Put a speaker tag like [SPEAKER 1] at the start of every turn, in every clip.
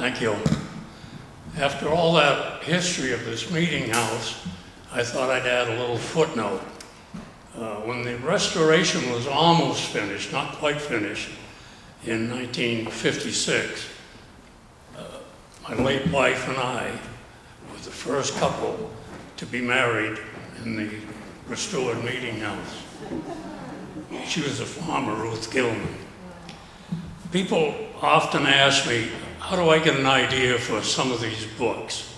[SPEAKER 1] Thank you. After all that history of this meeting house, I thought I'd add a little footnote. When the restoration was almost finished, not quite finished, in 1956, my late wife and I were the first couple to be married in the restored meeting house. She was a farmer, Ruth Gilman. People often ask me, how do I get an idea for some of these books?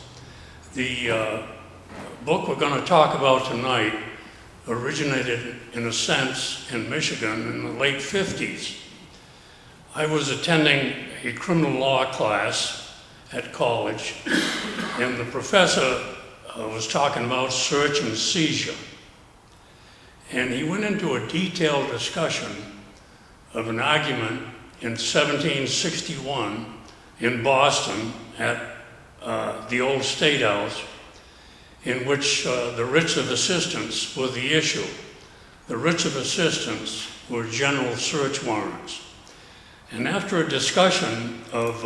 [SPEAKER 1] The book we're going to talk about tonight originated, in a sense, in Michigan in the late 50s. I was attending a criminal law class at college, and the professor was talking about search and seizure. And he went into a detailed discussion of an argument in 1761 in Boston at the old State House, in which the writs of assistance were the issue. The writs of assistance were general search warrants. And after a discussion of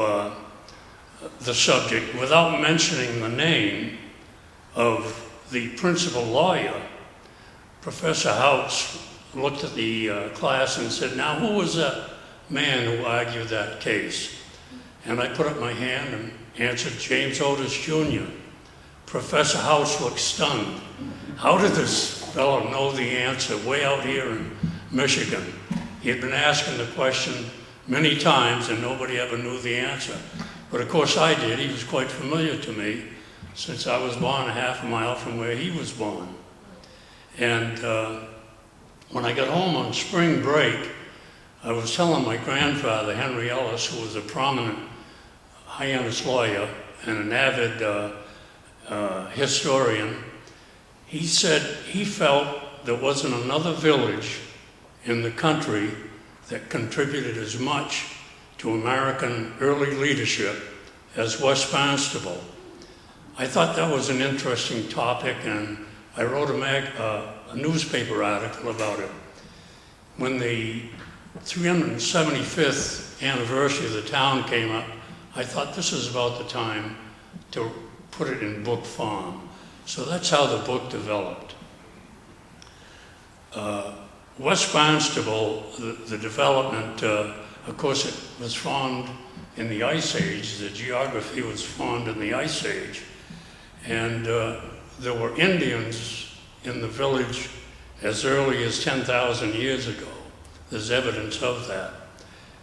[SPEAKER 1] the subject, without mentioning the name of the principal lawyer, Professor Houts looked at the class and said, "Now, who was that man who argued that case?" And I put up my hand and answered, "James Otis Jr. Professor Houts looked stunned. How did this fellow know the answer way out here in Michigan? He had been asking the question many times and nobody ever knew the answer. But of course I did. He was quite familiar to me since I was born a half a mile from where he was born. And when I got home on spring break, I was telling my grandfather, Henry Ellis, who was a prominent high-end lawyer and an avid historian. He said he felt there wasn't another village in the country that contributed as much to American early leadership as West Barnstable. I thought that was an interesting topic, and I wrote a newspaper article about it. When the 375th anniversary of the town came up, I thought this is about the time to put it in book form. So that's how the book developed. West Barnstable, the development, of course, it was formed in the Ice Age. The geography was formed in the Ice Age. And there were Indians in the village as early as 10,000 years ago. There's evidence of that.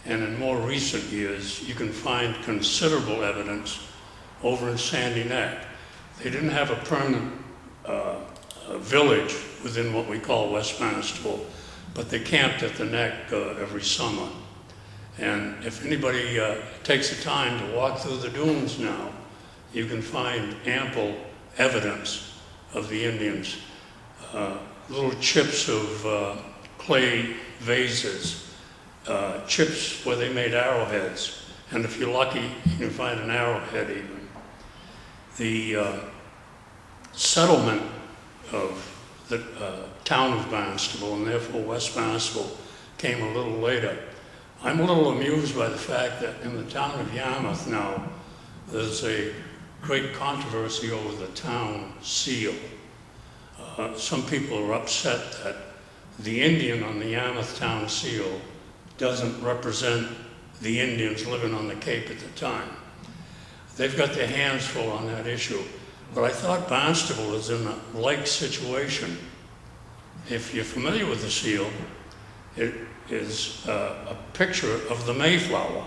[SPEAKER 1] And in more recent years, you can find considerable evidence over in Sandy Neck. They didn't have a permanent village within what we call West Barnstable, but they camped at the Neck every summer. And if anybody takes the time to walk through the dunes now, you can find ample evidence of the Indians. Little chips of clay vases, chips where they made arrowheads, and if you're lucky, you can find an arrowhead even. The settlement of the town of Barnstable, and therefore West Barnstable, came a little later. I'm a little amused by the fact that in the town of Yarmouth now, there's a great controversy over the town seal. Some people are upset that the Indian on the Yarmouth town seal doesn't represent the Indians living on the Cape at the time. They've got their hands full on that issue. But I thought Barnstable is in a like situation. If you're familiar with the seal, it is a picture of the Mayflower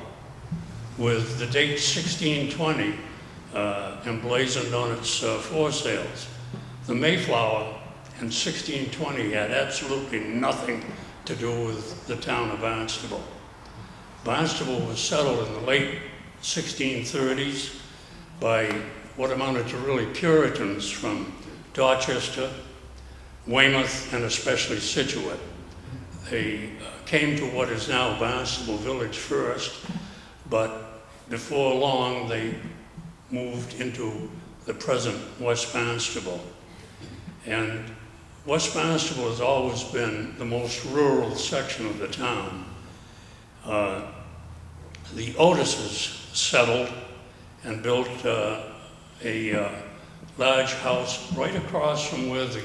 [SPEAKER 1] with the date 1620 emblazoned on its foresails. The Mayflower in 1620 had absolutely nothing to do with the town of Barnstable. Barnstable was settled in the late 1630s by what amounted to really Puritans from Dorchester, Weymouth, and especially Scituate. They came to what is now Barnstable Village first, but before long they moved into the present West Barnstable. And West Barnstable has always been the most rural section of the town. The Otises settled and built a large house right across from where the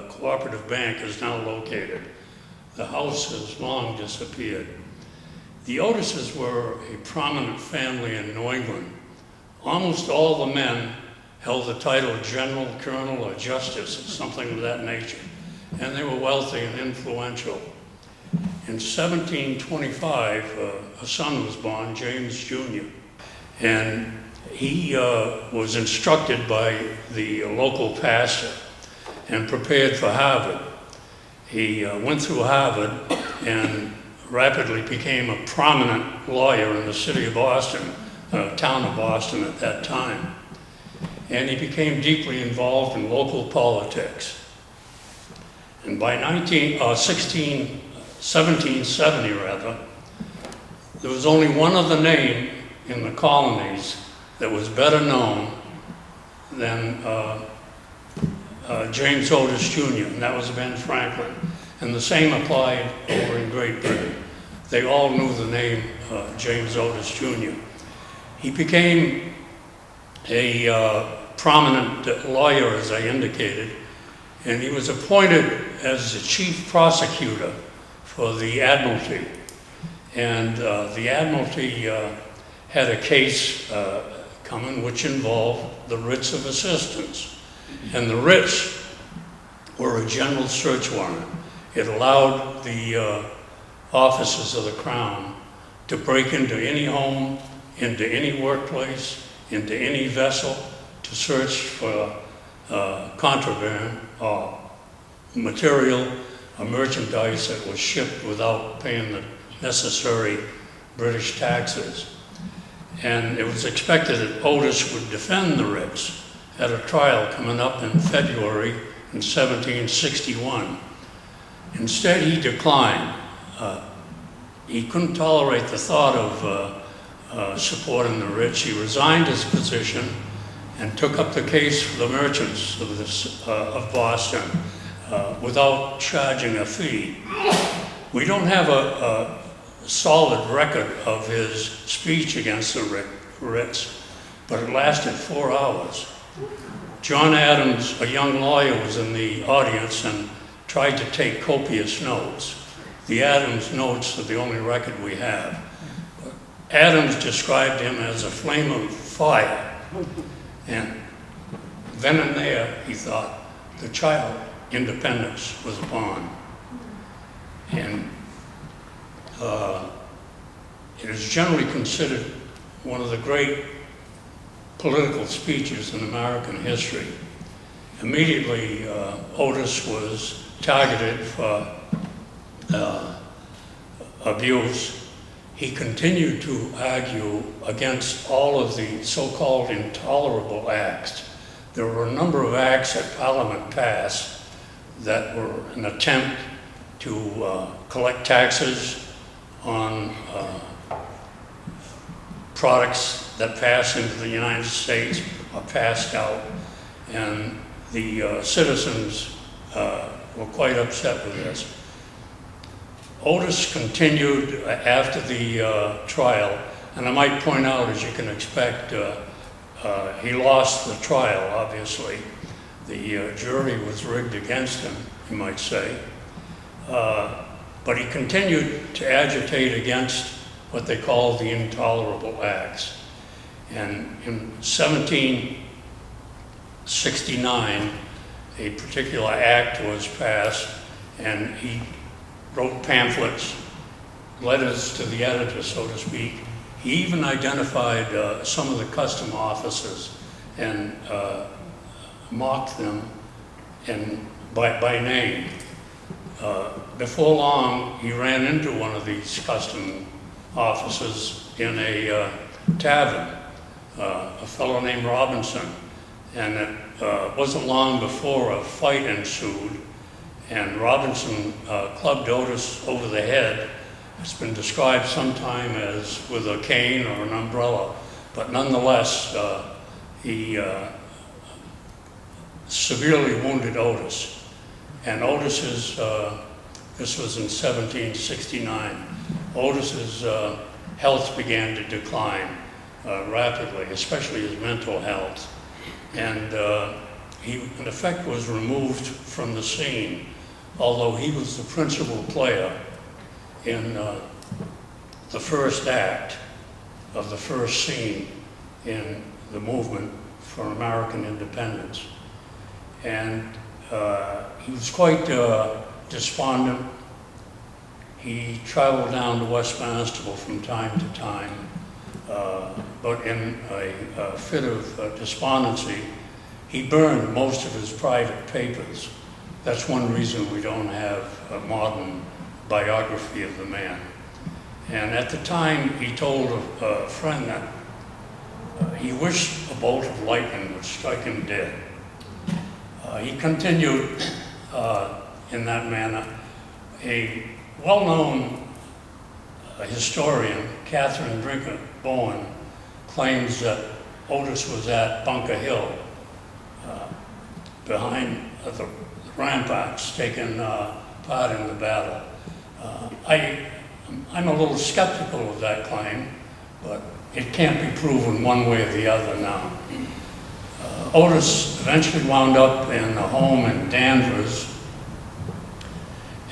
[SPEAKER 1] cooperative bank is now located. The house has long disappeared. The Otises were a prominent family in New England. Almost all the men held the title general, colonel, or justice, something of that nature, and they were wealthy and influential. In 1725, a son was born, James Jr., and he was instructed by the local pastor and prepared for Harvard. He went through Harvard and rapidly became a prominent lawyer in the city of Boston, town of Boston at that time. And he became deeply involved in local politics. And by 1770, there was only one other name in the colonies that was better known than James Otis Jr., and that was Ben Franklin. And the same applied over in Great Britain. They all knew the name James Otis Jr. He became a prominent lawyer, as I indicated, and he was appointed as the chief prosecutor for the Admiralty. And the Admiralty had a case coming which involved the writs of assistance. And the writs were a general search warrant. It allowed the officers of the Crown to break into any home, into any workplace, into any vessel, to search for contraband or material or merchandise that was shipped without paying the necessary British taxes. And it was expected that Otis would defend the writs at a trial coming up in February in 1761. Instead, he declined. He couldn't tolerate the thought of supporting the rich. He resigned his position and took up the case for the merchants of Boston without charging a fee. We don't have a solid record of his speech against the writs, but it lasted 4 hours. John Adams, a young lawyer, was in the audience and tried to take copious notes. The Adams notes are the only record we have. Adams described him as a flame of fire. And then and there, he thought, the child independence was upon. And it is generally considered one of the great political speeches in American history. Immediately, Otis was targeted for abuse. He continued to argue against all of the so-called intolerable acts. There were a number of acts that Parliament passed that were an attempt to collect taxes on products that pass into the United States or passed out, and the citizens were quite upset with this. Otis continued after the trial, and I might point out, as you can expect, he lost the trial, obviously. The jury was rigged against him, you might say. But he continued to agitate against what they called the intolerable acts. And in 1769, a particular act was passed, and he wrote pamphlets, letters to the editor, so to speak. He even identified some of the custom officers and mocked them by name. Before long, he ran into one of these custom officers in a tavern, a fellow named Robinson. And it wasn't long before a fight ensued, and Robinson clubbed Otis over the head. It's been described sometime as with a cane or an umbrella, but nonetheless, he severely wounded Otis. And Otis's, this was in 1769, Otis's health began to decline, rapidly, especially his mental health. And he, in effect, was removed from the scene, although he was the principal player in the first act of the first scene in the movement for American independence. And he was quite despondent. He traveled down to West Barnstable from time to time, but in a fit of despondency, he burned most of his private papers. That's one reason we don't have a modern biography of the man. And at the time, he told a friend that he wished a bolt of lightning would strike him dead. He continued in that manner. A well-known historian, Catherine Drinker Bowen, claims that Otis was at Bunker Hill behind the ramparts, taking part in the battle. I'm a little skeptical of that claim, but it can't be proven one way or the other now. Otis eventually wound up in a home in Danvers,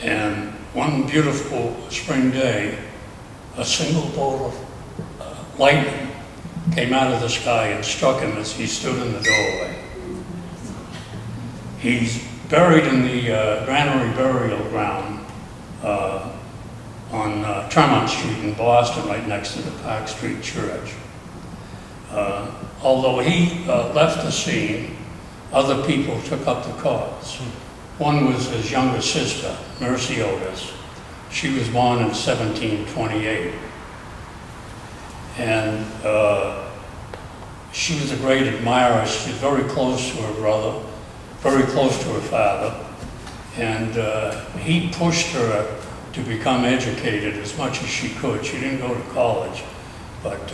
[SPEAKER 1] and one beautiful spring day, a single bolt of lightning came out of the sky and struck him as he stood in the doorway. He's buried in the Granary Burial Ground on Tremont Street in Boston, right next to the Park Street Church. Although he left the scene, other people took up the cause. One was his younger sister, Mercy Otis. She was born in 1728. And she was a great admirer. She was very close to her brother, very close to her father. And he pushed her to become educated as much as she could. She didn't go to college, but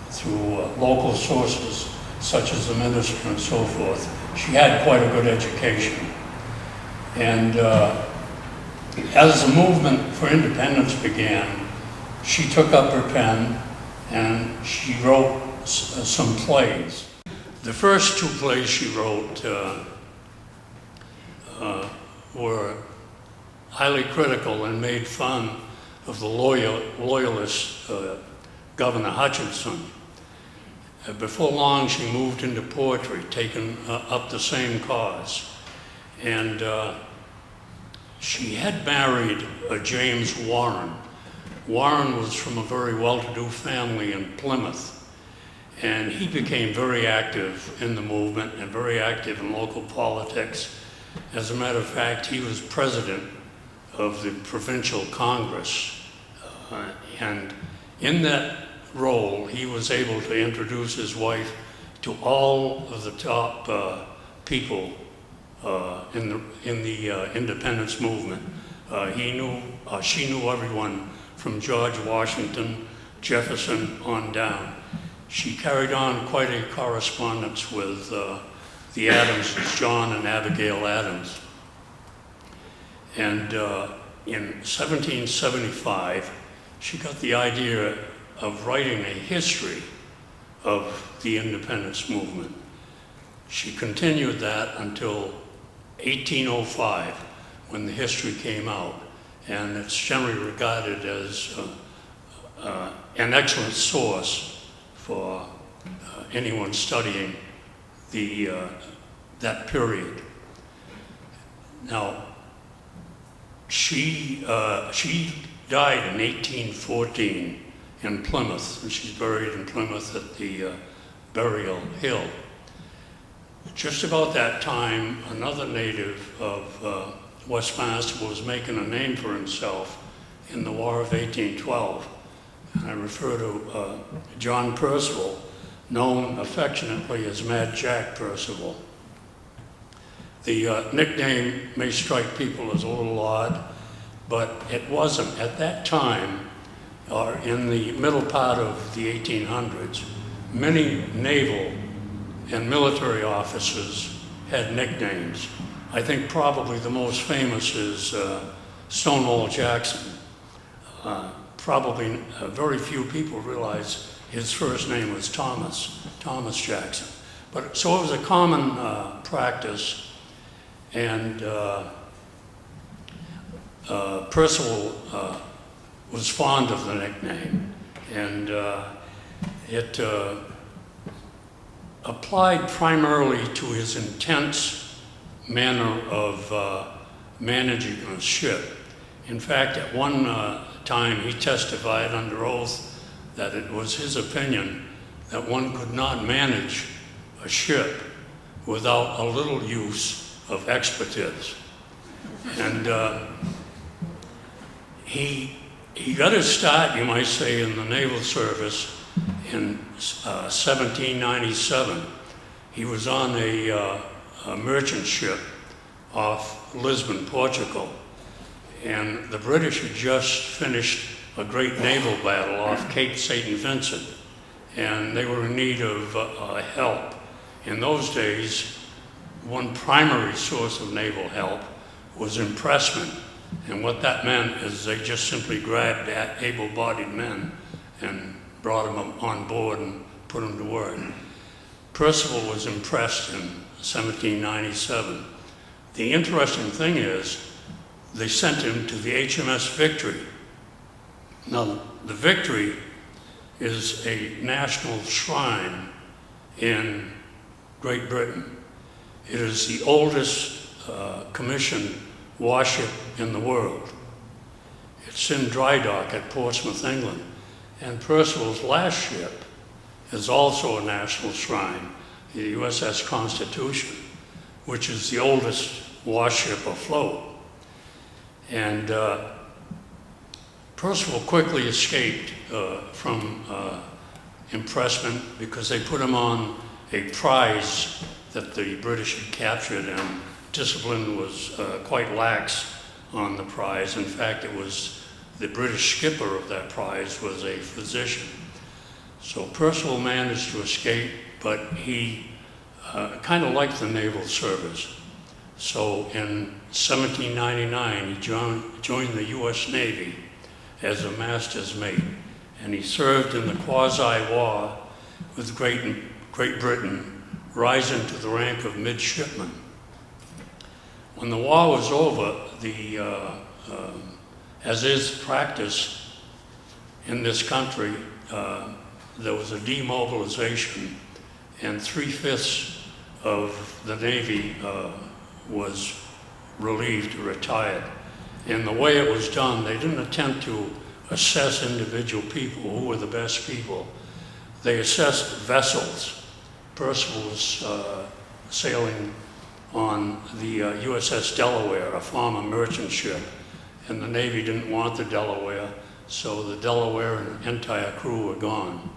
[SPEAKER 1] through local sources, such as the minister and so forth, she had quite a good education. And as the movement for independence began, she took up her pen and she wrote some plays. The first two plays she wrote were highly critical and made fun of the loyalist Governor Hutchinson. Before long, she moved into poetry, taking up the same cause. And she had married James Warren. Warren was from a very well-to-do family in Plymouth, and he became very active in the movement and very active in local politics. As a matter of fact, he was president of the provincial Congress, and in that role, he was able to introduce his wife to all of the top people in the independence movement. She knew everyone from George Washington, Jefferson on down. She carried on quite a correspondence with the Adamses, John and Abigail Adams. And in 1775, she got the idea of writing a history of the independence movement. She continued that until 1805, when the history came out, and it's generally regarded as an excellent source for anyone studying that period. Now, she died in 1814 in Plymouth, and she's buried in Plymouth at the Burial Hill. Just about that time, another native of West Barnstable was making a name for himself in the War of 1812. And I refer to John Percival, known affectionately as Mad Jack Percival. The nickname may strike people as a little odd, but it wasn't. At that time, or in the middle part of the 1800s, many naval and military officers had nicknames. I think probably the most famous is Stonewall Jackson. Probably very few people realize His first name was Thomas Jackson. But so it was a common practice, and Percival was fond of the nickname, and it applied primarily to his intense manner of managing a ship. In fact, at one time he testified under oath that it was his opinion that one could not manage a ship without a little use of expletives. And he got his start, you might say, in the naval service in 1797. He was on a merchant ship off Lisbon, Portugal, and the British had just finished a great naval battle off Cape St. Vincent, and they were in need of help. In those days, one primary source of naval help was impressment, and what that meant is they just simply grabbed able-bodied men and brought them on board and put them to work. Percival was impressed in 1797. The interesting thing is, they sent him to the HMS Victory. Now, the Victory is a national shrine in Great Britain. It is the oldest commissioned warship in the world. It's in dry dock at Portsmouth, England. And Percival's last ship is also a national shrine, the USS Constitution, which is the oldest warship afloat. And Percival quickly escaped from impressment because they put him on a prize that the British had captured, and discipline was quite lax on the prize. In fact, it was the British skipper of that prize was a physician. So Percival managed to escape, but he kind of liked the naval service. So in 1799, he joined the U.S. Navy as a master's mate, and he served in the quasi-war with Great Britain, rising to the rank of midshipman. When the war was over, as is practice in this country, there was a demobilization, and 3/5 of the Navy was relieved or retired. And the way it was done, they didn't attempt to assess individual people, who were the best people. They assessed vessels. Percival was sailing on the USS Delaware, a former merchant ship, and the Navy didn't want the Delaware, so the Delaware and the entire crew were gone.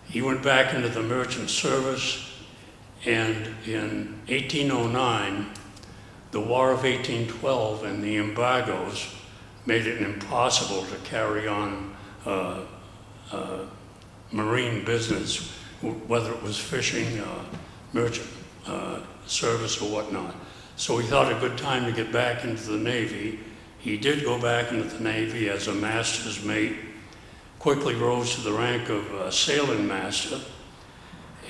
[SPEAKER 1] He went back into the merchant service, and in 1809, the War of 1812 and the embargoes made it impossible to carry on marine business, whether it was fishing, merchant service or whatnot. So he thought a good time to get back into the Navy. He did go back into the Navy as a master's mate, quickly rose to the rank of sailing master,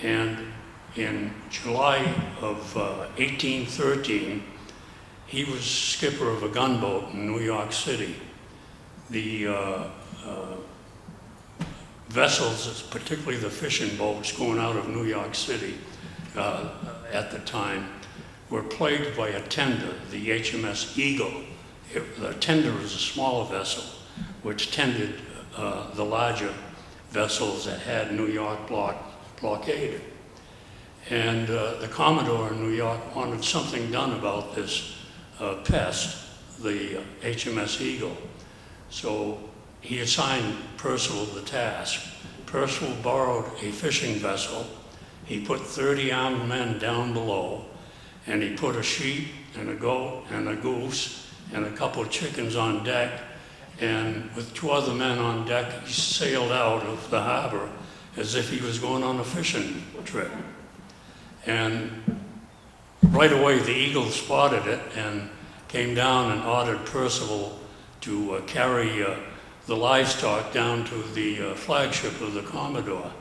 [SPEAKER 1] and in July of 1813, he was skipper of a gunboat in New York City. The vessels, particularly the fishing boats going out of New York City at the time, were plagued by a tender, the HMS Eagle. The tender is a smaller vessel which tended the larger vessels that had New York blockaded. And the Commodore in New York wanted something done about this pest, the HMS Eagle. So he assigned Percival the task. Percival borrowed a fishing vessel. He put 30 armed men down below, and he put a sheep and a goat and a goose and a couple of chickens on deck, and with 2 other men on deck, he sailed out of the harbor as if he was going on a fishing trip. And right away, the Eagle spotted it and came down and ordered Percival to carry the livestock down to the flagship of the Commodore.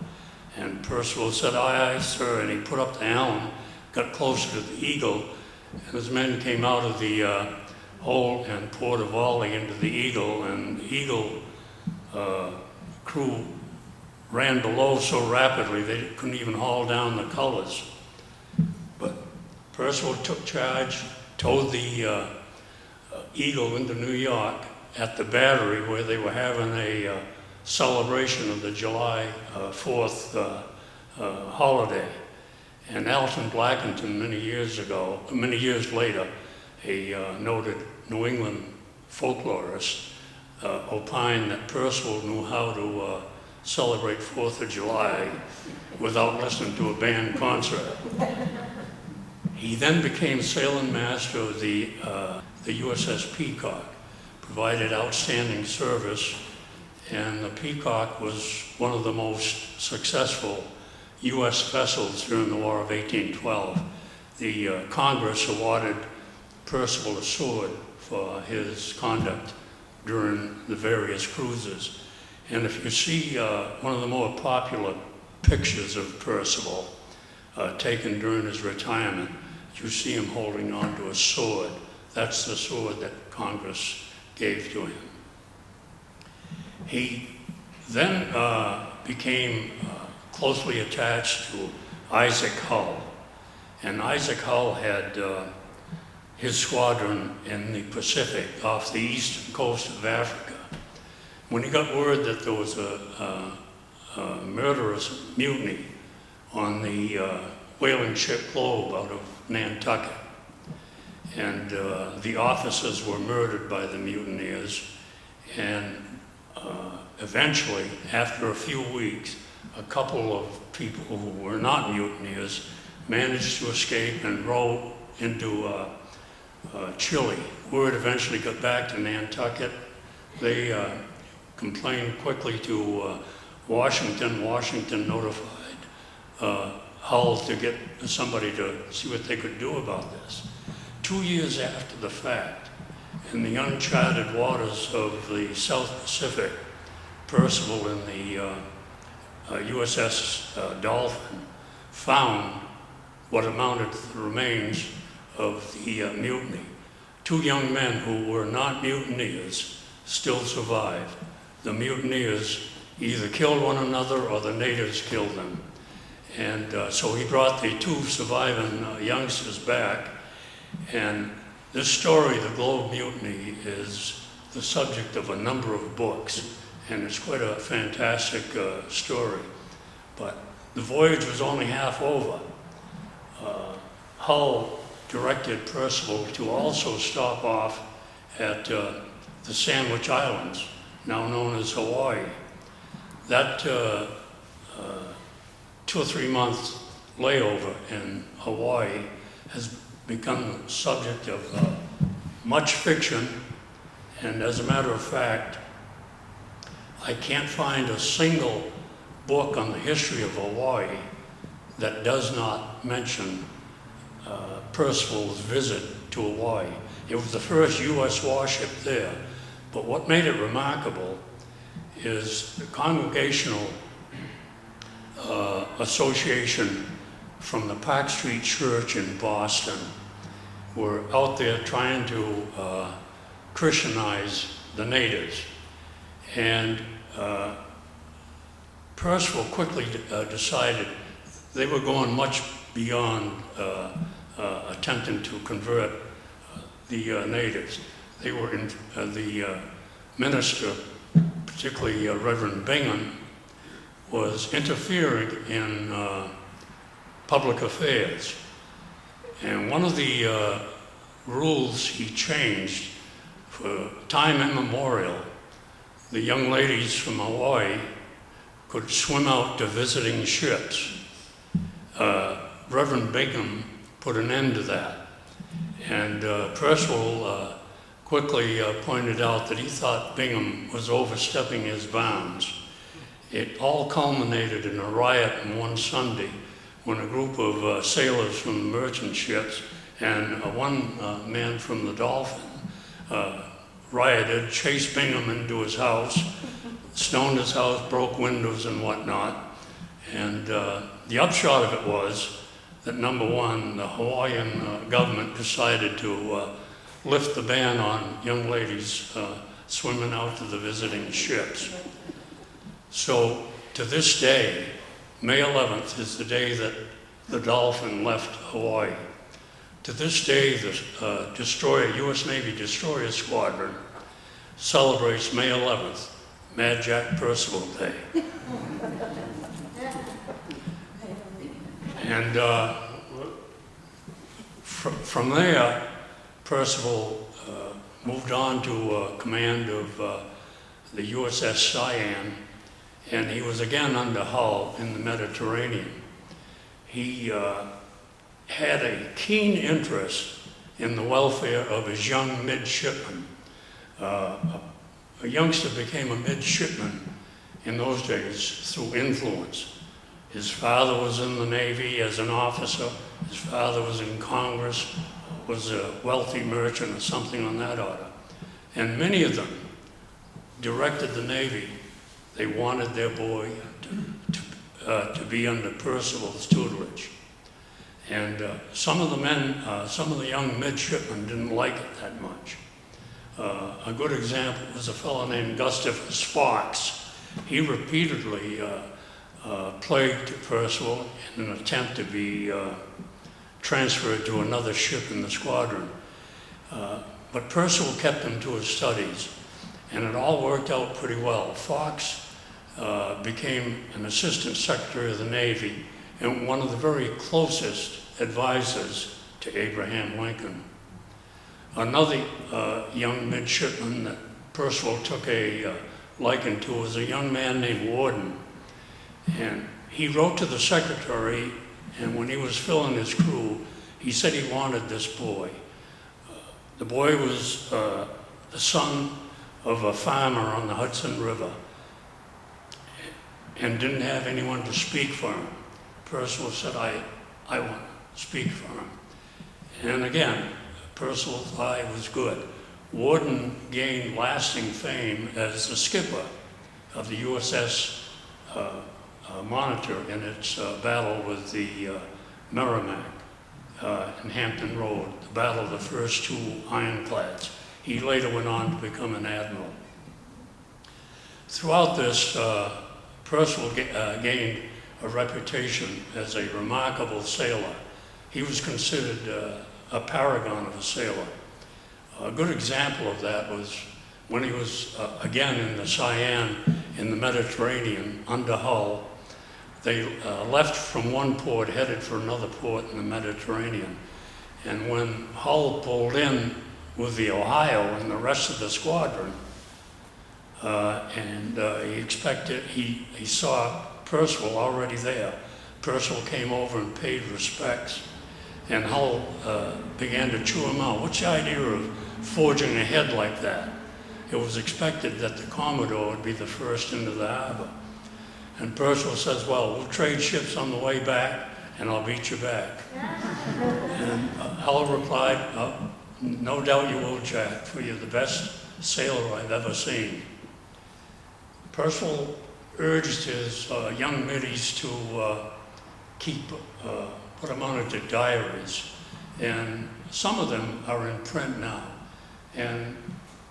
[SPEAKER 1] And Percival said, "Aye, aye, sir," and he put up the helm, got closer to the Eagle, and his men came out of the hole and poured a volley into the Eagle, and the Eagle crew ran below so rapidly they couldn't even haul down the colors. But Percival took charge, towed the Eagle into New York at the Battery, where they were having a celebration of the July 4th holiday. And Alton Blackington, many years later, a noted New England folklorist, opined that Percival knew how to celebrate 4th of July without listening to a band concert. He then became sailing master of the USS Peacock, provided outstanding service, and the Peacock was one of the most successful U.S. vessels during the War of 1812. The Congress awarded Percival a sword for his conduct during the various cruises. And if you see one of the more popular pictures of Percival taken during his retirement, you see him holding onto a sword. That's the sword that Congress gave to him. He then became closely attached to Isaac Hull. And Isaac Hull had his squadron in the Pacific off the eastern coast of Africa. When he got word that there was a murderous mutiny on the whaling ship Globe out of Nantucket, and the officers were murdered by the mutineers, and eventually, after a few weeks, a couple of people who were not mutineers managed to escape and row into Chile. Word eventually got back to Nantucket. They complained quickly to Washington. Washington notified Hull to get somebody to see what they could do about this. 2 years after the fact, in the uncharted waters of the South Pacific, Percival and the USS Dolphin found what amounted to the remains of the mutiny. 2 young men who were not mutineers still survived. The mutineers either killed one another or the natives killed them. And so he brought the 2 surviving youngsters back. And this story, the Globe Mutiny, is the subject of a number of books. And it's quite a fantastic story. But the voyage was only half over. Hull directed Percival to also stop off at the Sandwich Islands, now known as Hawaii. That 2 or 3 month layover in Hawaii has become the subject of much fiction, and as a matter of fact, I can't find a single book on the history of Hawaii that does not mention Percival's visit to Hawaii. It was the first U.S. warship there, but what made it remarkable is the Congregational Association from the Park Street Church in Boston were out there trying to Christianize the natives. And Percival quickly decided they were going much beyond attempting to convert the natives. They were in the minister, particularly Reverend Bingham, was interfering in public affairs. And one of the rules he changed, for time immemorial, the young ladies from Hawaii could swim out to visiting ships. Reverend Bingham put an end to that. And Percival quickly pointed out that he thought Bingham was overstepping his bounds. It all culminated in a riot on one Sunday when a group of sailors from the merchant ships and one man from the Dolphin rioted, chased Bingham into his house, stoned his house, broke windows and whatnot. And the upshot of it was that, number one, the Hawaiian government decided to lift the ban on young ladies swimming out to the visiting ships. So to this day, May 11th is the day that the Dolphin left Hawaii. To this day, the U.S. Navy Destroyer Squadron celebrates May 11th, Mad Jack Percival Day. And from there, Percival moved on to command of the USS Cyane, and he was again under Hull in the Mediterranean. He had a keen interest in the welfare of his young midshipmen. A youngster became a midshipman in those days through influence. His father was in the Navy as an officer. His father was in Congress, was a wealthy merchant or something on that order. And many of them directed the Navy. They wanted their boy to be under Percival's tutelage. And some of the young midshipmen didn't like it that much. A good example was a fellow named Gustavus Fox. He repeatedly plagued Percival in an attempt to be transferred to another ship in the squadron. But Percival kept him to his studies, and it all worked out pretty well. Fox became an assistant secretary of the Navy and one of the very closest advisors to Abraham Lincoln. Another young midshipman that Percival took a liking to was a young man named Warden. And he wrote to the secretary, and when he was filling his crew, he said he wanted this boy. The boy was the son of a farmer on the Hudson River and didn't have anyone to speak for him. Percival said, I want to speak for him. And again, Percival's eye was good. Warden gained lasting fame as the skipper of the USS Monitor in its battle with the Merrimack in Hampton Road, the battle of the first two ironclads. He later went on to become an admiral. Throughout this, Percival gained a reputation as a remarkable sailor. He was considered a paragon of a sailor. A good example of that was when he was again in the Cyane in the Mediterranean under Hull. They left from one port, headed for another port in the Mediterranean. And when Hull pulled in with the Ohio and the rest of the squadron, he saw Percival already there. Percival came over and paid respects. And Hull began to chew him out. What's the idea of forging ahead like that? It was expected that the Commodore would be the first into the harbor. And Percival says, well, we'll trade ships on the way back, and I'll beat you back. And Hull replied, oh, no doubt you will, Jack, for you're the best sailor I've ever seen. Percival urged his young middies to put them on into diaries. And some of them are in print now. And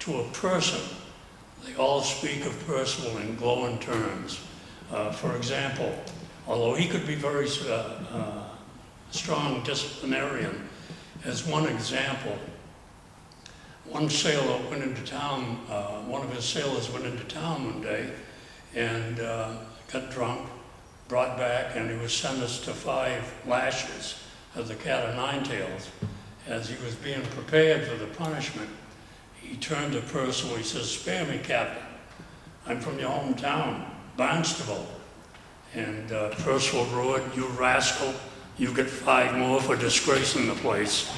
[SPEAKER 1] to a person, they all speak of Percival in glowing terms. For example, although he could be very strong disciplinarian, as one example, one sailor went into town, one of his sailors went into town one day and got drunk, brought back, and he was sentenced to 5 lashes of the cat o' nine tails. As he was being prepared for the punishment, he turned to Percival, he says, spare me, Captain. I'm from your hometown, Barnstable. And Percival roared, you rascal, you get 5 more for disgracing the place.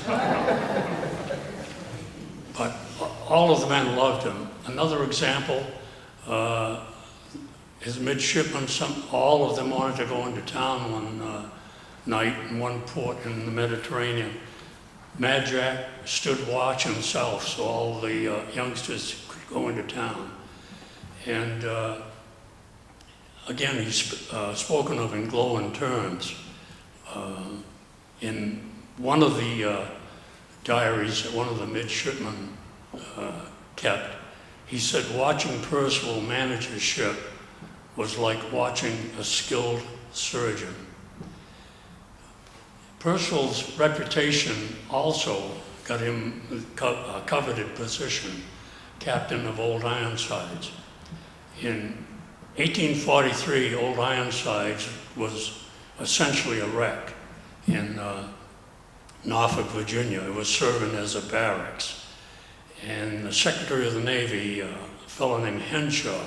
[SPEAKER 1] But all of the men loved him. Another example, his midshipmen, all of them wanted to go into town one night in one port in the Mediterranean. Mad Jack stood watch himself so all the youngsters could go into town. And again, he's spoken of in glowing terms. In one of the diaries that one of the midshipmen kept, he said watching Percival manage his ship was like watching a skilled surgeon. Percival's reputation also got him a coveted position, captain of Old Ironsides. In 1843, Old Ironsides was essentially a wreck in Norfolk, Virginia. It was serving as a barracks. And the Secretary of the Navy, a fellow named Henshaw,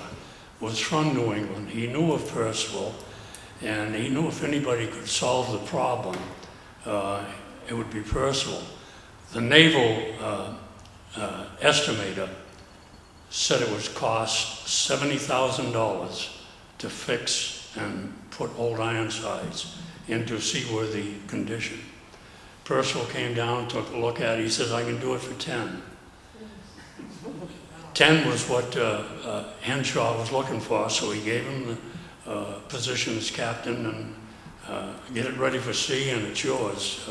[SPEAKER 1] was from New England. He knew of Percival, and he knew if anybody could solve the problem, it would be Percival. The naval estimator said it would cost $70,000 to fix and put Old Ironsides into seaworthy condition. Percival came down, took a look at it. He says, I can do it for 10. 10 was what Henshaw was looking for, so he gave him the position as captain and get it ready for sea and it's yours.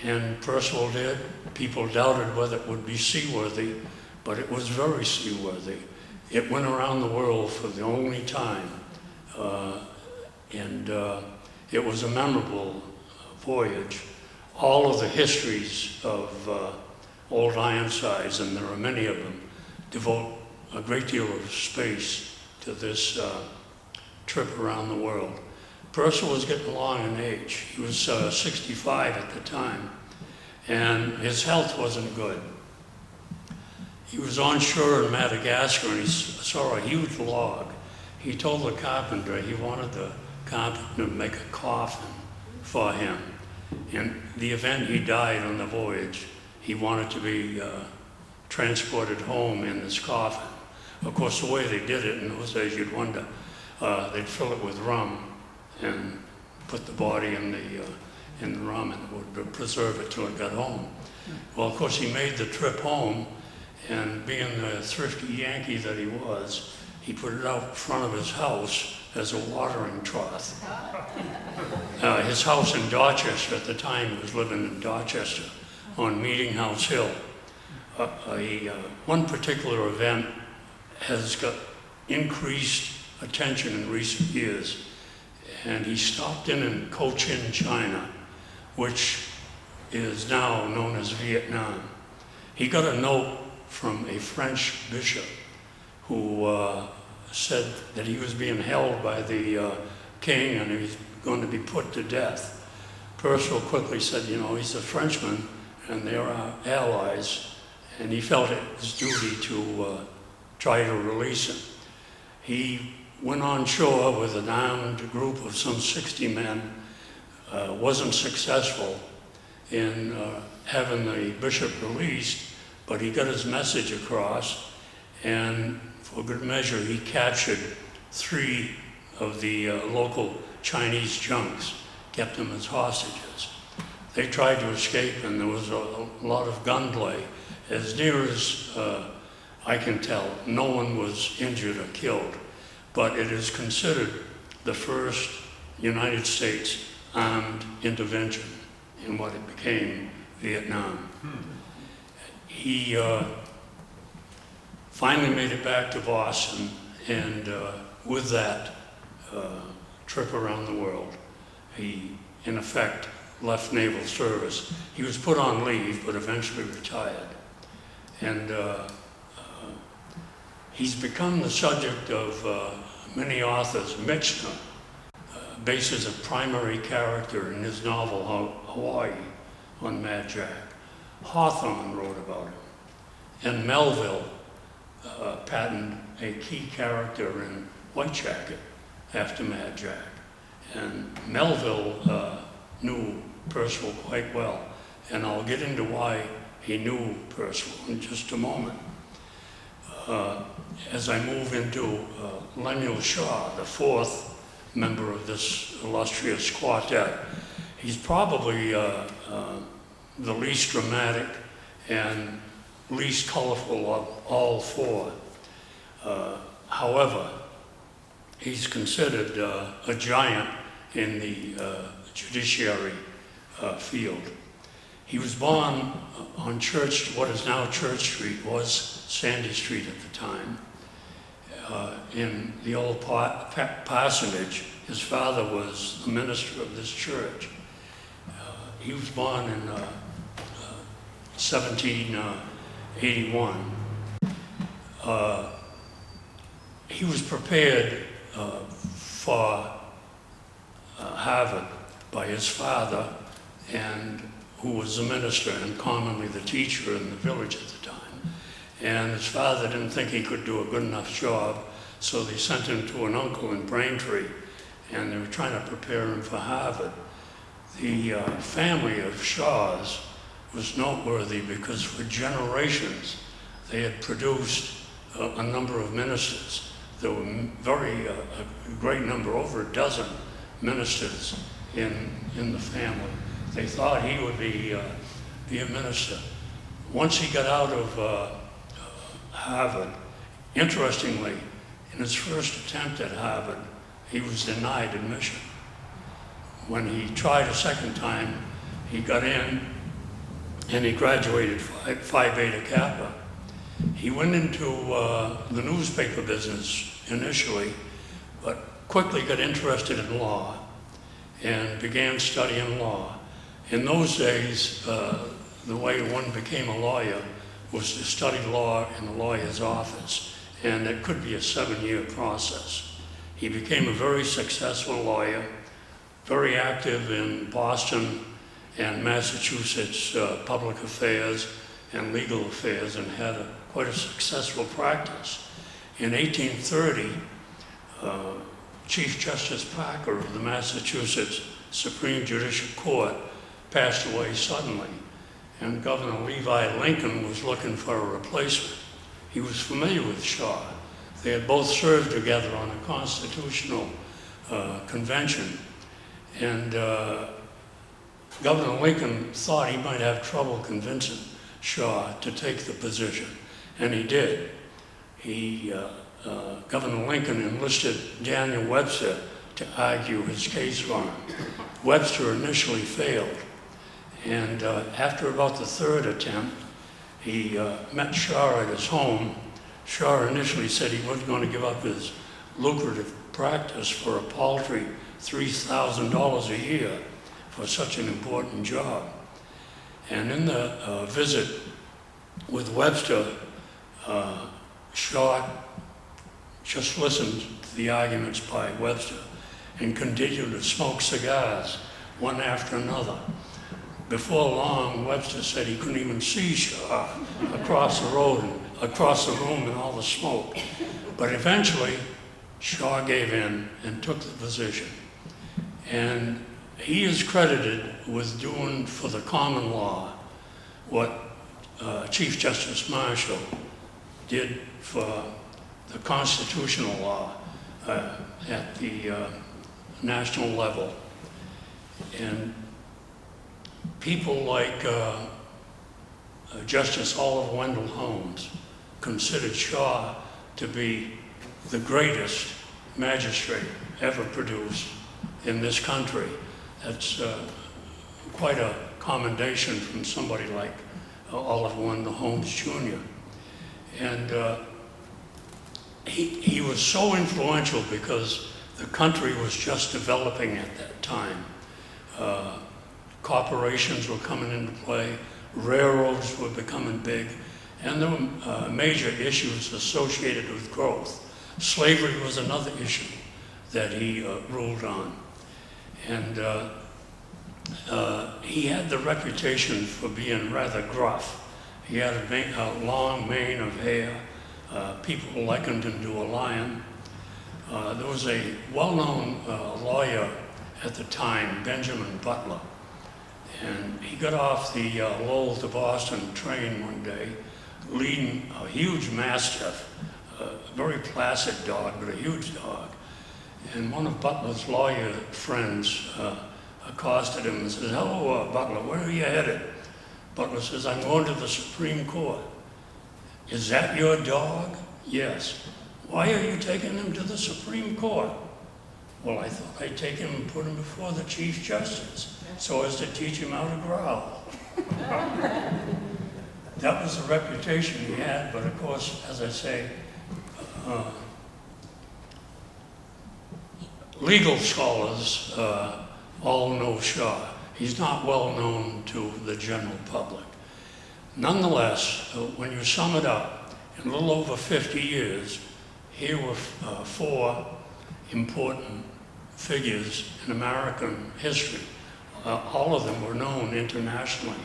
[SPEAKER 1] And Percival did. People doubted whether it would be seaworthy, but it was very seaworthy. It went around the world for the only time, and it was a memorable voyage. All of the histories of Old Ironsides, and there are many of them, devote a great deal of space to this trip around the world. Percival was getting along in age. He was 65 at the time, and his health wasn't good. He was on shore in Madagascar and he saw a huge log. He told the carpenter he wanted the carpenter to make a coffin for him. In the event he died on the voyage, he wanted to be transported home in this coffin. Of course, the way they did it in those days, you'd wonder, they'd fill it with rum and put the body in the rum and would preserve it till it got home. Well, of course, he made the trip home, and being the thrifty Yankee that he was, he put it out front of his house as a watering trough. His house in Dorchester at the time, he was living in Dorchester on Meetinghouse Hill. One particular event has got increased attention in recent years, and he stopped in Cochin, China, which is now known as Vietnam. He got a note from a French bishop who said that he was being held by the king and he was going to be put to death. Percival quickly said, you know, he's a Frenchman and they're our allies, and he felt it his duty to try to release him. He went on shore with an armed group of some 60 men, wasn't successful in having the bishop released, but he got his message across, and for good measure, he captured 3 of the local Chinese junks, kept them as hostages. They tried to escape, and there was a lot of gunplay. As near as I can tell, no one was injured or killed, but it is considered the first United States armed intervention in what it became Vietnam. He finally made it back to Boston, and with that trip around the world, he, in effect, left naval service. He was put on leave, but eventually retired. And he's become the subject of many authors. Michener bases a primary character in his novel Hawaii on Mad Jack. Hawthorne wrote about him. And Melville patterned a key character in Whitejacket after Mad Jack. And Melville knew Percival quite well, and I'll get into why he knew Percival in just a moment. As I move into Lemuel Shaw, the 4th member of this illustrious quartet, he's probably the least dramatic and least colorful of all four. However, he's considered a giant in the judiciary field. He was born on what is now Church Street, was Sandy Street at the time, in the old parsonage. His father was the minister of this church. He was born in 1781. He was prepared for Harvard by his father, and who was the minister and commonly the teacher in the village at the time. And his father didn't think he could do a good enough job, so they sent him to an uncle in Braintree, and they were trying to prepare him for Harvard. The family of Shaws was noteworthy because for generations they had produced a number of ministers. There were a great number, over a dozen ministers in the family. They thought he would be a minister. Once he got out of Harvard, interestingly, in his first attempt at Harvard, he was denied admission. When he tried a second time, he got in and he graduated Phi Beta Kappa. He went into the newspaper business initially, but quickly got interested in law and began studying law. In those days, the way one became a lawyer was to study law in a lawyer's office, and it could be a 7-year process. He became a very successful lawyer, very active in Boston and Massachusetts public affairs and legal affairs, and had quite a successful practice. In 1830, Chief Justice Parker of the Massachusetts Supreme Judicial Court passed away suddenly, and Governor Levi Lincoln was looking for a replacement. He was familiar with Shaw. They had both served together on a constitutional convention, and Governor Lincoln thought he might have trouble convincing Shaw to take the position, and he did. Governor Lincoln enlisted Daniel Webster to argue his case for him. Webster initially failed, and after about the third attempt, he met Shaw at his home. Shaw initially said he wasn't going to give up his lucrative practice for a paltry $3,000 a year for such an important job. And in the visit with Webster, Shaw just listened to the arguments by Webster and continued to smoke cigars one after another. Before long, Webster said he couldn't even see Shaw across the road and across the room in all the smoke. But eventually, Shaw gave in and took the position. And he is credited with doing for the common law what Chief Justice Marshall did for the constitutional law at the national level. And people like Justice Oliver Wendell Holmes considered Shaw to be the greatest magistrate ever produced in this country. That's quite a commendation from somebody like Oliver Wendell Holmes Jr. And he was so influential because the country was just developing at that time. Corporations were coming into play, railroads were becoming big, and there were major issues associated with growth. Slavery was another issue that he ruled on. And he had the reputation for being rather gruff. He had a long mane of hair. People likened him to a lion. There was a well-known lawyer at the time, Benjamin Butler, and he got off the Lowell to Boston train one day, leading a huge mastiff, a very placid dog, but a huge dog. And one of Butler's lawyer friends accosted him and said, "Hello, Butler, where are you headed?" Butler says, I'm going to the Supreme Court. Is that your dog? Yes. Why are you taking him to the Supreme Court? Well, I thought I'd take him and put him before the Chief Justice so as to teach him how to growl. That was the reputation he had, but of course, as I say, legal scholars all know Shaw. He's not well known to the general public. Nonetheless, when you sum it up, in a little over 50 years, here were four important figures in American history. All of them were known internationally.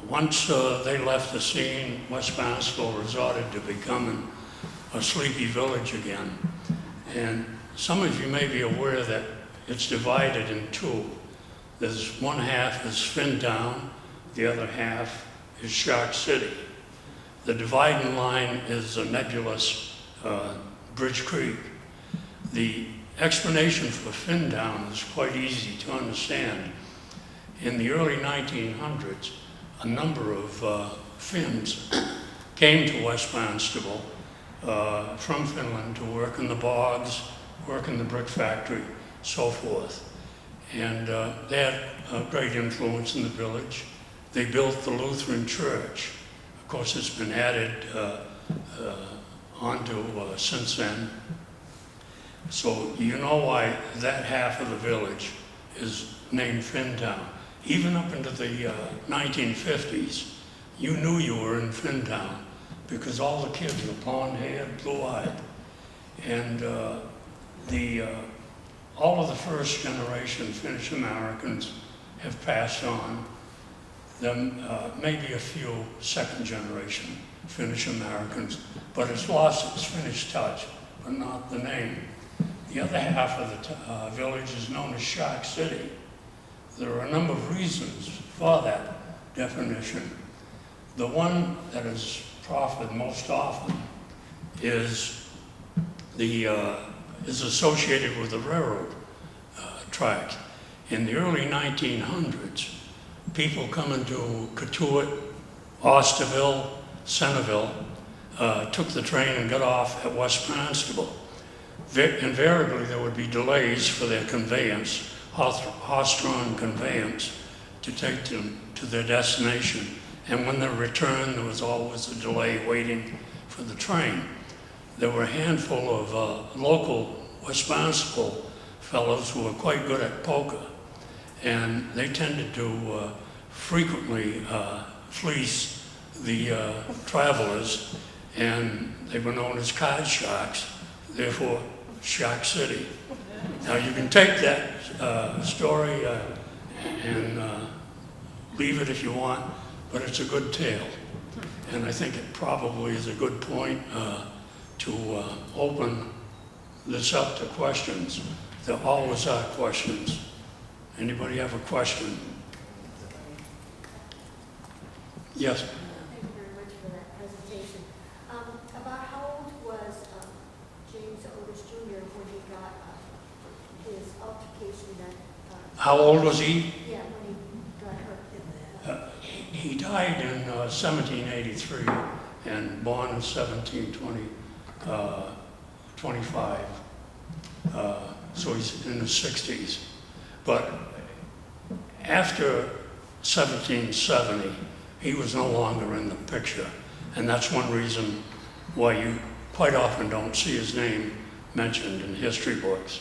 [SPEAKER 1] Once they left the scene, West Barnstable resorted to becoming a sleepy village again. And some of you may be aware that it's divided in two. There's one half is Fintown, the other half is Shark City. The dividing line is a nebulous Bridge Creek. The explanation for Fintown is quite easy to understand. In the early 1900s, a number of Finns came to West Barnstable from Finland to work in the bogs, work in the brick factory, so forth. And they had a great influence in the village. They built the Lutheran church. Of course, it's been added onto since then. So you know why that half of the village is named Fintown. Even up into the 1950s, you knew you were in Fintown because all the kids were blonde-haired, blue-eyed. And all of the first generation Finnish Americans have passed on. Then maybe a few second generation Finnish Americans, but it's lost its Finnish touch, but not the name. The other half of the village is known as Shark City. There are a number of reasons for that definition. The one that is proffered most often is associated with the railroad track. In the early 1900s, people coming to Cotuit, Osterville, Centerville, took the train and got off at West Barnstable. Invariably, there would be delays for their conveyance, horse-drawn conveyance, to take them to their destination. And when they returned, there was always a delay waiting for the train. There were a handful of local West Barnstable fellows who were quite good at poker, and they tended to frequently fleece the travelers, and they were known as card sharks, therefore Shark City. Now you can take that story and leave it if you want, but it's a good tale. And I think it probably is a good point to open this up to questions. There always are questions. Anybody have a question? Yes?
[SPEAKER 2] Thank you very much for that presentation. About how old was James Otis Jr. when he got his altercation that...
[SPEAKER 1] How old was he?
[SPEAKER 2] Yeah, when he got hurt.
[SPEAKER 1] He died in 1783 and born in 25. So he's in his 60s. But after 1770, he was no longer in the picture. And that's one reason why you quite often don't see his name mentioned in history books.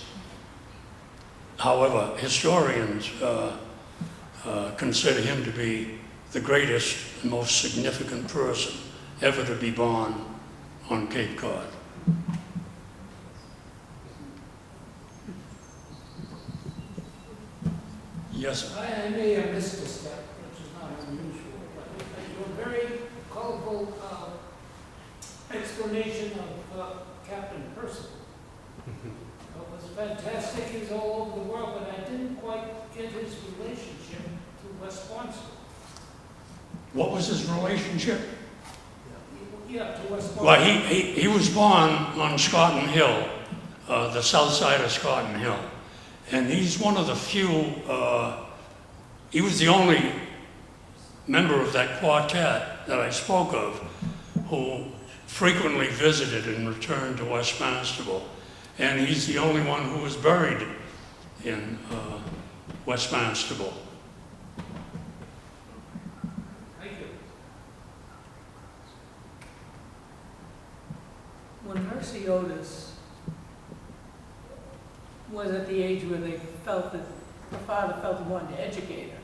[SPEAKER 1] However, historians consider him to be the greatest and most significant person ever to be born on Cape Cod. Yes?
[SPEAKER 3] I may have missed a step, which is not unusual, but a very colorful explanation of Captain Percival. It was fantastic. He was all over the world, but I didn't quite get his relationship to West Barnstable.
[SPEAKER 1] What was his relationship?
[SPEAKER 3] Yeah, to West Barnstable.
[SPEAKER 1] Well, he was born on Scotton Hill, the south side of Scotton Hill. And he's one of the few, he was the only member of that quartet that I spoke of, who frequently visited and returned to West Barnstable. And he's the only one who was buried in West Barnstable.
[SPEAKER 3] Thank you.
[SPEAKER 4] When Mercy Otis was at the age where they felt that her father felt he wanted to educate her,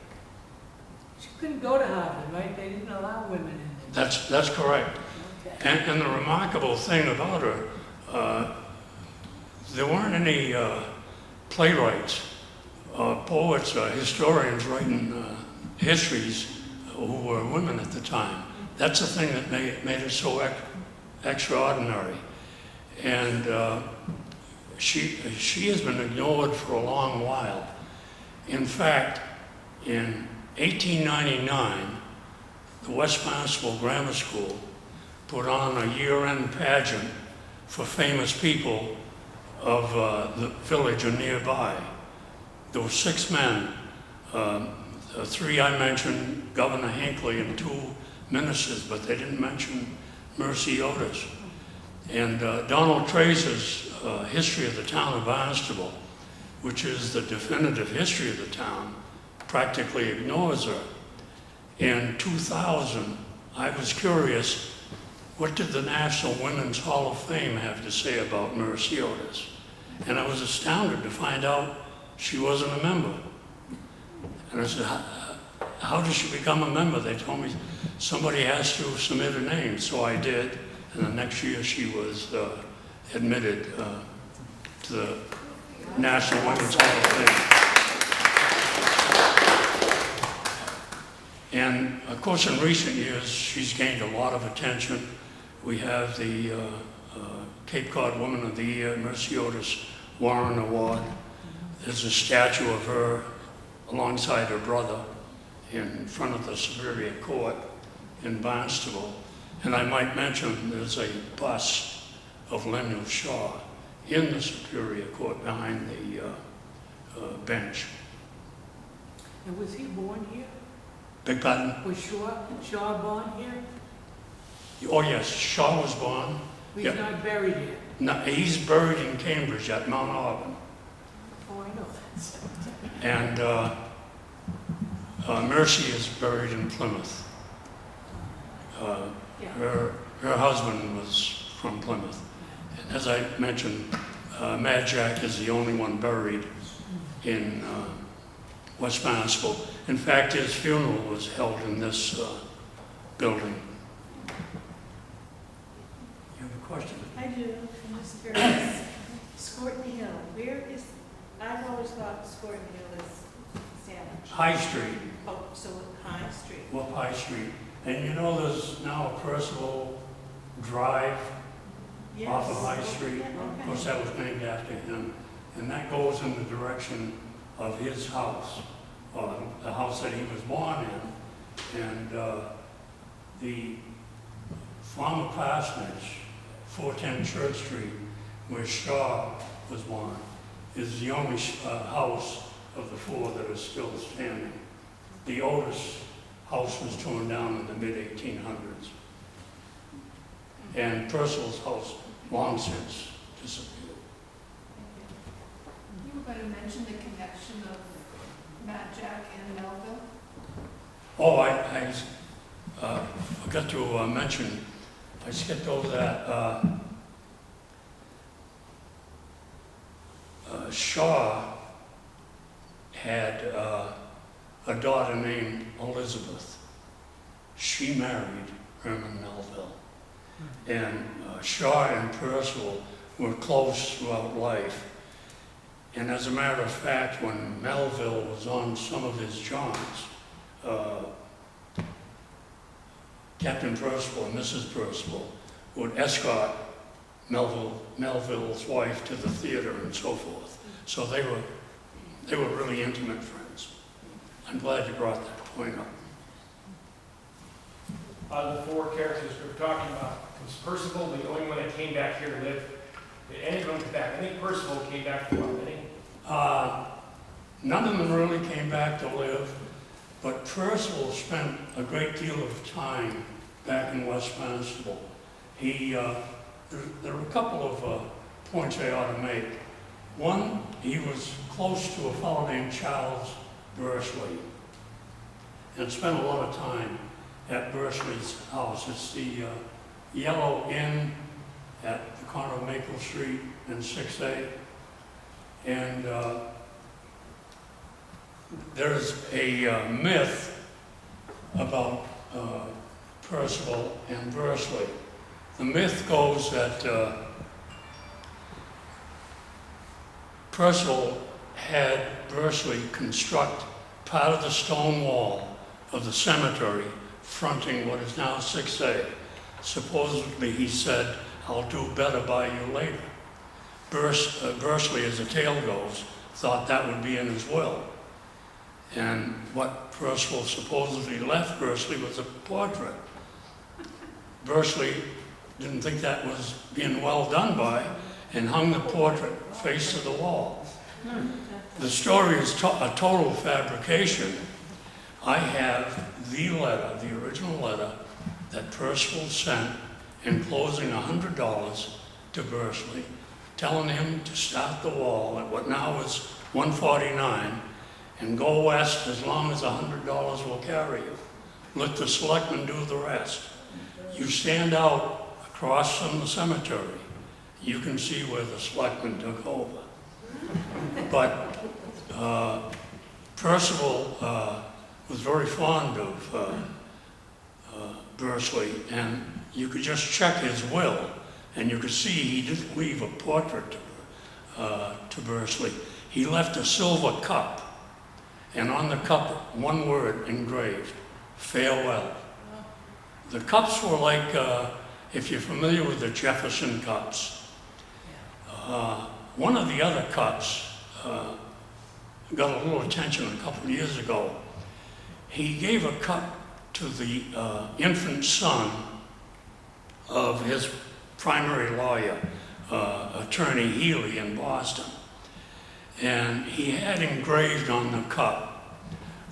[SPEAKER 4] she couldn't go to Harvard, right? They didn't allow women in there.
[SPEAKER 1] That's correct.
[SPEAKER 4] Okay.
[SPEAKER 1] And the remarkable thing about her, there weren't any playwrights, poets, historians writing histories who were women at the time. That's the thing that made her so extraordinary. And she has been ignored for a long while. In fact, in 1899, the West Barnstable Grammar School put on a year-end pageant for famous people of the village or nearby. There were 6 men, 3 I mentioned, Governor Hinckley, and 2 ministers, but they didn't mention Mercy Otis. And Donald Tracer's History of the Town of Barnstable, which is the definitive history of the town, practically ignores her. In 2000, I was curious, what did the National Women's Hall of Fame have to say about Mercy Otis? And I was astounded to find out she wasn't a member. And I said, how does she become a member? They told me somebody has to submit a name, so I did. And the next year she was admitted to the National Women's Hall of Fame. And of course, in recent years, she's gained a lot of attention. We have the Cape Cod Woman of the Year, Mercy Otis Warren Award. There's a statue of her alongside her brother in front of the Superior Court in Barnstable. And I might mention there's a bust of Lemuel Shaw in the Superior Court behind the bench.
[SPEAKER 4] And was he born here?
[SPEAKER 1] Beg pardon?
[SPEAKER 4] Was Shaw born here?
[SPEAKER 1] Oh yes, Shaw was born.
[SPEAKER 4] He's
[SPEAKER 1] Yeah.
[SPEAKER 4] not buried here.
[SPEAKER 1] No, he's buried in Cambridge at Mount Auburn.
[SPEAKER 4] Oh, I know that.
[SPEAKER 1] And Mercy is buried in Plymouth.
[SPEAKER 4] Yeah.
[SPEAKER 1] Her husband was from Plymouth. And as I mentioned, Mad Jack is the only one buried in West Barnstable. In fact, his funeral was held in this building. You have a question?
[SPEAKER 5] I do, I'm just curious. Scorton Hill, where is, I've always thought Scorton Hill is Sandwich.
[SPEAKER 1] High Street,
[SPEAKER 5] Oh, so High Street.
[SPEAKER 1] well, High Street. And you know there's now a Percival Drive
[SPEAKER 5] Yes.
[SPEAKER 1] off of High Street.
[SPEAKER 5] Yeah,
[SPEAKER 1] Of
[SPEAKER 5] okay.
[SPEAKER 1] course, that was named after him. And that goes in the direction of his house, or the house that he was born in. And the former parsonage, 410 Church Street, where Shaw was born, is the only house of the 4 that are still standing. The Otis house was torn down in the mid-1800s. And Percival's house long since disappeared.
[SPEAKER 6] You were going to mention the connection of Matt Jack and Melville?
[SPEAKER 1] Oh, I forgot to mention, I skipped over that. Shaw had a daughter named Elizabeth. She married Herman Melville. And Shaw and Percival were close throughout life. And as a matter of fact, when Melville was on some of his jaunts, Captain Percival and Mrs. Percival would escort Melville's wife to the theater and so forth. So they were really intimate friends. I'm glad you brought that point up.
[SPEAKER 7] The 4 characters we're talking about, was Percival the only one that came back here to live? Did any of them come back? I think Percival came back for a while, didn't he?
[SPEAKER 1] None of them really came back to live. But Percival spent a great deal of time back in West Barnstable. There are a couple of points I ought to make. One, he was close to a fellow named Charles Bursley and spent a lot of time at Bursley's house. It's the Yellow Inn at the corner of Maple Street and 6A. And there's a myth about Percival and Bursley. The myth goes that Percival had Bursley construct part of the stone wall of the cemetery fronting what is now 6A. Supposedly he said, "I'll do better by you later." Bursley, as the tale goes, thought that would be in his will. And what Percival supposedly left Bursley was a portrait. Bursley didn't think that was being well done by, and hung the portrait face to the wall. The story is a total fabrication. I have the letter, the original letter, that Percival sent enclosing $100 to Bursley, telling him to start the wall at what now is 149 and go west as long as $100 will carry you. Let the selectmen do the rest. You stand out across from the cemetery, you can see where the selectmen took over. But Percival was very fond of Bursley, and you could just check his will, and you could see he didn't leave a portrait to Bursley. He left a silver cup, and on the cup, one word engraved, "Farewell." The cups were like, if you're familiar with the Jefferson cups, one of the other cups got a little attention a couple of years ago. He gave a cup to the infant son of his primary lawyer, Attorney Healy in Boston. And he had engraved on the cup,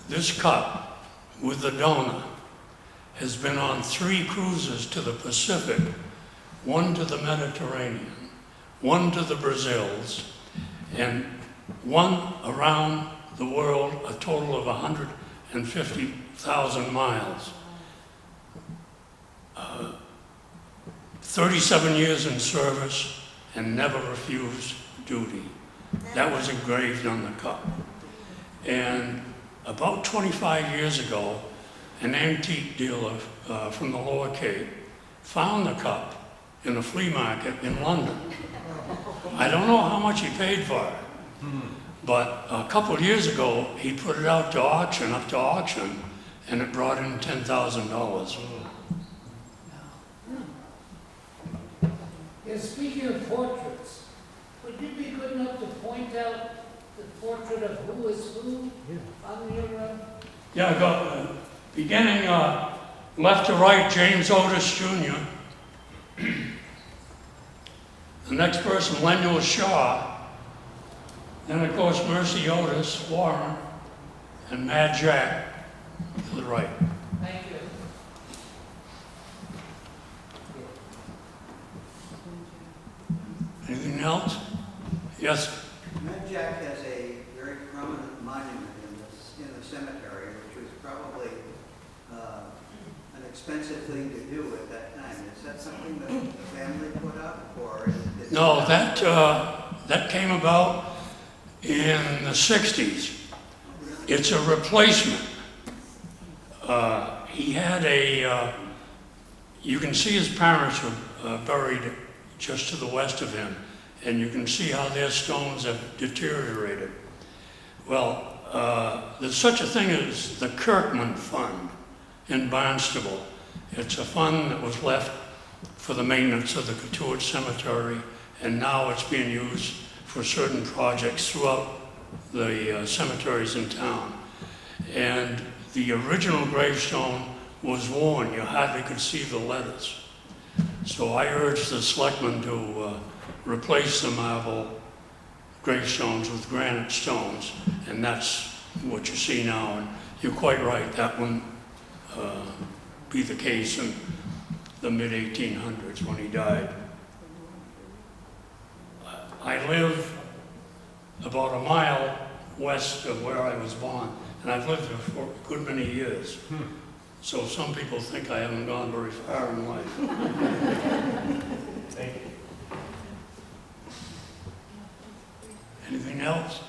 [SPEAKER 1] "This cup with the donor has been on 3 cruises to the Pacific, 1 to the Mediterranean, 1 to the Brazils, and 1 around the world, a total of 150,000 miles. 37 years in service and never refused duty." That was engraved on the cup. And about 25 years ago, an antique dealer from the Lower Cape found the cup in a flea market in London. I don't know how much he paid for it, but a couple of years ago, he put it out to auction, and it brought in $10,000.
[SPEAKER 3] Yeah, speaking of portraits, would you be good enough to point out the portrait of who is who on your,
[SPEAKER 1] Yeah, I got beginning left to right, James Otis Jr. The next person, Lemuel Shaw. Then, of course, Mercy Otis Warren and Mad Jack to the right.
[SPEAKER 3] thank you.
[SPEAKER 1] Anything else? Yes?
[SPEAKER 8] Mad Jack has a very prominent monument in the cemetery, which was probably an expensive thing to do at that time. Is that something that the family put up, or is it?
[SPEAKER 1] No, that came about in the 60s. It's a replacement. He had you can see his parents were buried just to the west of him, and you can see how their stones have deteriorated. Well, there's such a thing as the Kirkman Fund in Barnstable. It's a fund that was left for the maintenance of the Cotuit Cemetery, and now it's being used for certain projects throughout the cemeteries in town. And the original gravestone was worn. You hardly could see the letters. So I urge the selectmen to replace the marble gravestones with granite stones, and that's what you see now. And you're quite right, that wouldn't be the case in the mid-1800s when he died. I live about a mile west of where I was born, and I've lived there for a good many years. So some people think I haven't gone very far in life.
[SPEAKER 7] Thank you.
[SPEAKER 1] Anything else?